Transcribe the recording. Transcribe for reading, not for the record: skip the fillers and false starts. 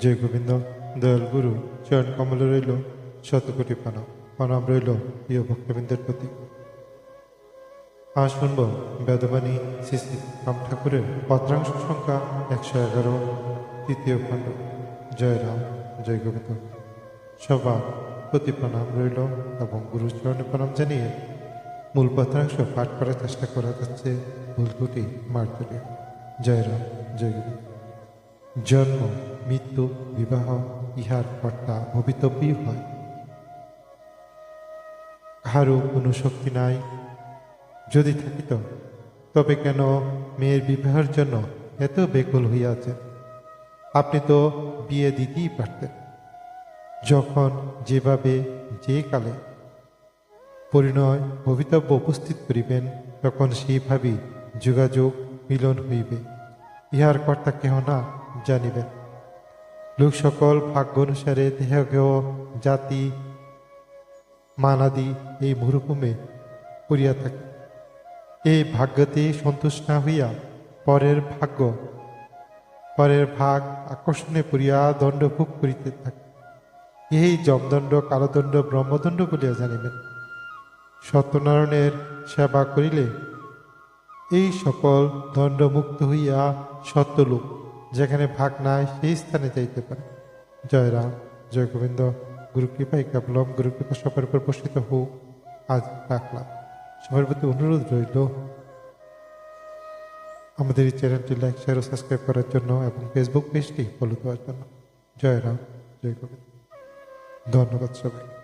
জয় গোবিন্দ। দয়াল গুরু চরণ কমল রইল শতকোটি প্রণাম। প্রণাম রইল প্রিয় ভক্তবৃন্দের প্রতি। আজ শুনব বেদবাণী শ্রী শ্রী রাম ঠাকুরের পত্রাংশ সংখ্যা 111, তৃতীয় খণ্ড। জয় রাম, জয় গোবিন্দ। সবার প্রতি প্রণাম রইল এবং গুরুচরণে প্রণাম জানিয়ে মূল পত্রাংশ পাঠ করার চেষ্টা করা যাচ্ছে ভুল ত্রুটি মার্জনীয়। জয় রাম, জয় গোবিন্দ। জন্ম, মৃত্যু, বিবাহ ইহার কর্তা ভবিতব্যই হয়। কাহারও কোনো শক্তি নাই। যদি থাকিত তবে কেন মেয়ের বিবাহের জন্য এত বেকুল হইয়াছেন? আপনি তো বিয়ে দিতেই পারতেন। যখন যেভাবে যে কালে পরিণয় ভবিতব্য উপস্থিত করিবেন তখন সেইভাবেই যোগাযোগ মিলন হইবে। ইহার কর্তা কেহ না জানিবেন। লোক সকল ভাগ্য অনুসারে দেহগেহ জাতি মানাদি এই মরুভূমে পড়িয়া থাকে। এই ভাগ্যতে সন্তুষ্ট না হইয়া পরের ভাগ আকর্ষণে পড়িয়া দণ্ডভোগ করিতে থাকে। এই যমদণ্ড, কালদণ্ড, ব্রহ্মদণ্ড বলিয়া জানিবেন। সত্যনারায়ণের সেবা করিলে এই সকল দণ্ডমুক্ত হইয়া সত্যলোক, যেখানে ভাগ নাই সেই স্থানে যাইতে পারে। জয় রাম, জয় গোবিন্দ। গুরুকৃপাই কেবলম, গুরুকৃপা সবার উপর বর্ষিত হোক। আজ রাখলাম। সবার প্রতি অনুরোধ রইল আমাদের এই চ্যানেলটি লাইক, শেয়ার ও সাবস্ক্রাইব করার জন্য এবং ফেসবুক পেজটি ফলো দেওয়ার জন্য। জয় রাম, জয় গোবিন্দ। ধন্যবাদ সবাই।